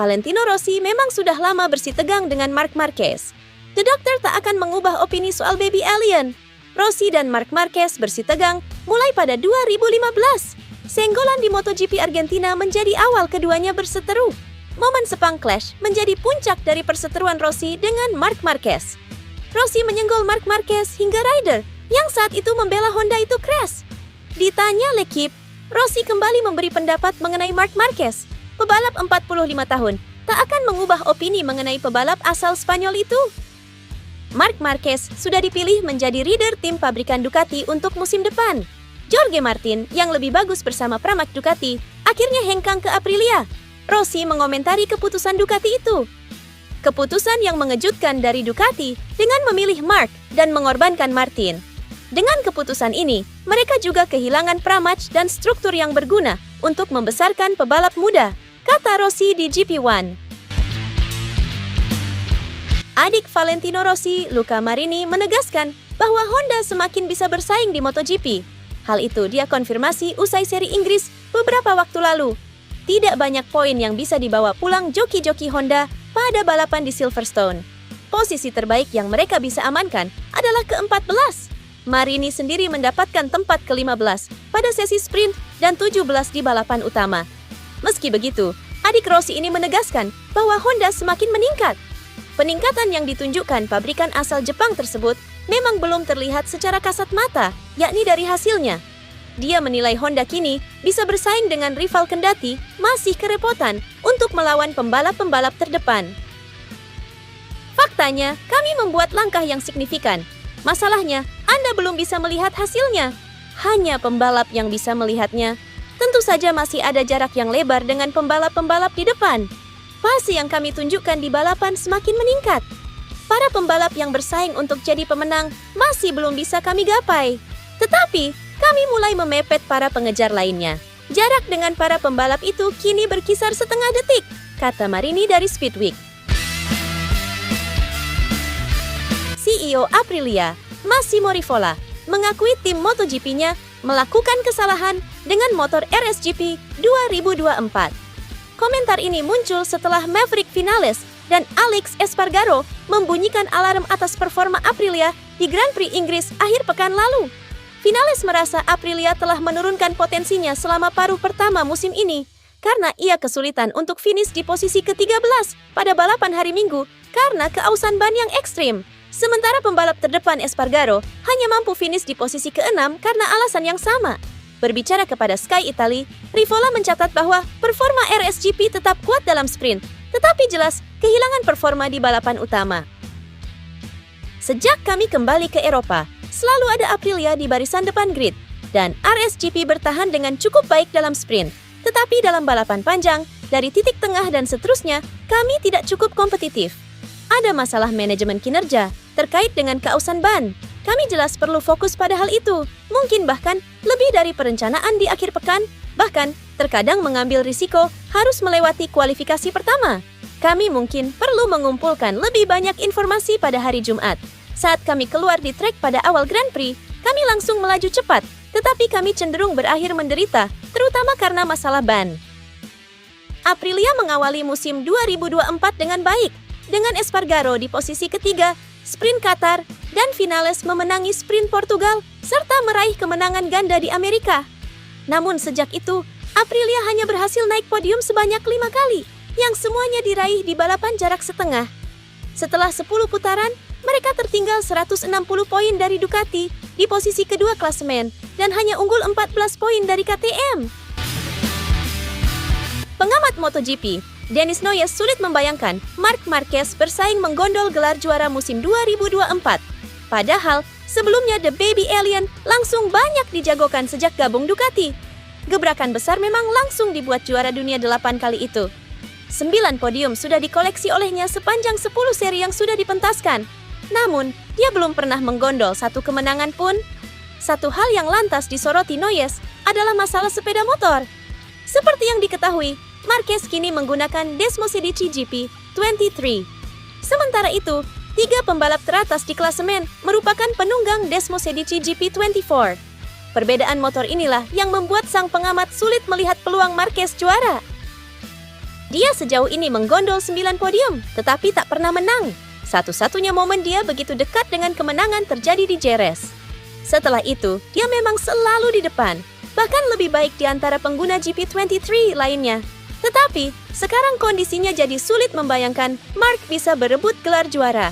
Valentino Rossi memang sudah lama bersitegang dengan Marc Marquez. The Doctor tak akan mengubah opini soal baby alien. Rossi dan Marc Marquez bersitegang mulai pada 2015. Senggolan di MotoGP Argentina menjadi awal keduanya berseteru. Momen sepang clash menjadi puncak dari perseteruan Rossi dengan Marc Marquez. Rossi menyenggol Marc Marquez hingga rider yang saat itu membela Honda itu crash. Ditanya L'Equipe, Rossi kembali memberi pendapat mengenai Marc Marquez. Pebalap 45 tahun tak akan mengubah opini mengenai pebalap asal Spanyol itu. Marc Marquez sudah dipilih menjadi rider tim pabrikan Ducati untuk musim depan. Jorge Martin yang lebih bagus bersama Pramac Ducati akhirnya hengkang ke Aprilia. Rossi mengomentari keputusan Ducati itu. Keputusan yang mengejutkan dari Ducati dengan memilih Marc dan mengorbankan Martin. Dengan keputusan ini, mereka juga kehilangan Pramac dan struktur yang berguna untuk membesarkan pebalap muda, kata Rossi di GP1. Adik Valentino Rossi, Luca Marini, menegaskan bahwa Honda semakin bisa bersaing di MotoGP. Hal itu dia konfirmasi usai seri Inggris beberapa waktu lalu. Tidak banyak poin yang bisa dibawa pulang joki-joki Honda pada balapan di Silverstone. Posisi terbaik yang mereka bisa amankan adalah ke-14. Marini sendiri mendapatkan tempat ke-15 pada sesi sprint dan 17 di balapan utama. Meski begitu, adik Rossi ini menegaskan bahwa Honda semakin meningkat. Peningkatan yang ditunjukkan pabrikan asal Jepang tersebut memang belum terlihat secara kasat mata, yakni dari hasilnya. Dia menilai Honda kini bisa bersaing dengan rival kendati masih kerepotan untuk melawan pembalap-pembalap terdepan. Faktanya, kami membuat langkah yang signifikan. Masalahnya, Anda belum bisa melihat hasilnya. Hanya pembalap yang bisa melihatnya. Tentu saja masih ada jarak yang lebar dengan pembalap-pembalap di depan. Fase yang kami tunjukkan di balapan semakin meningkat. Para pembalap yang bersaing untuk jadi pemenang masih belum bisa kami gapai. Tetapi, kami mulai memepet para pengejar lainnya. Jarak dengan para pembalap itu kini berkisar setengah detik, kata Marini dari Speedweek. CEO Aprilia, Massimo Rivola, mengakui tim MotoGP-nya melakukan kesalahan dengan motor RSGP 2024. Komentar ini muncul setelah Maverick Vinales dan Alex Espargaro membunyikan alarm atas performa Aprilia di Grand Prix Inggris akhir pekan lalu. Vinales merasa Aprilia telah menurunkan potensinya selama paruh pertama musim ini karena ia kesulitan untuk finish di posisi ke-13 pada balapan hari Minggu karena keausan ban yang ekstrim. Sementara pembalap terdepan Espargaro hanya mampu finish di posisi ke-6 karena alasan yang sama. Berbicara kepada Sky Italy, Rivola mencatat bahwa performa RSGP tetap kuat dalam sprint, tetapi jelas kehilangan performa di balapan utama. Sejak kami kembali ke Eropa, selalu ada Aprilia di barisan depan grid, dan RSGP bertahan dengan cukup baik dalam sprint. Tetapi dalam balapan panjang, dari titik tengah dan seterusnya, kami tidak cukup kompetitif. Ada masalah manajemen kinerja terkait dengan keausan ban. Kami jelas perlu fokus pada hal itu. Mungkin bahkan lebih dari perencanaan di akhir pekan. Bahkan terkadang mengambil risiko harus melewati kualifikasi pertama. Kami mungkin perlu mengumpulkan lebih banyak informasi pada hari Jumat. Saat kami keluar di trek pada awal Grand Prix, kami langsung melaju cepat. Tetapi kami cenderung berakhir menderita, terutama karena masalah ban. Aprilia mengawali musim 2024 dengan baik, dengan Espargaro di posisi ketiga, sprint Qatar, dan Vinales memenangi sprint Portugal, serta meraih kemenangan ganda di Amerika. Namun sejak itu, Aprilia hanya berhasil naik podium sebanyak 5 kali, yang semuanya diraih di balapan jarak setengah. Setelah 10 putaran, mereka tertinggal 160 poin dari Ducati di posisi kedua klasemen, dan hanya unggul 14 poin dari KTM. Pengamat MotoGP, Dennis Noyes sulit membayangkan Marc Marquez bersaing menggondol gelar juara musim 2024. Padahal, sebelumnya The Baby Alien langsung banyak dijagokan sejak gabung Ducati. Gebrakan besar memang langsung dibuat juara dunia 8 kali itu. 9 podium sudah dikoleksi olehnya sepanjang 10 seri yang sudah dipentaskan. Namun, dia belum pernah menggondol satu kemenangan pun. Satu hal yang lantas disoroti Noyes adalah masalah sepeda motor. Seperti yang diketahui, Marquez kini menggunakan Desmosedici GP23. Sementara itu, 3 pembalap teratas di klasemen merupakan penunggang Desmosedici GP24. Perbedaan motor inilah yang membuat sang pengamat sulit melihat peluang Marquez juara. Dia sejauh ini menggondol 9 podium, tetapi tak pernah menang. Satu-satunya momen dia begitu dekat dengan kemenangan terjadi di Jerez. Setelah itu, dia memang selalu di depan, bahkan lebih baik di antara pengguna GP23 lainnya. Tetapi, sekarang kondisinya jadi sulit membayangkan Mark bisa berebut gelar juara.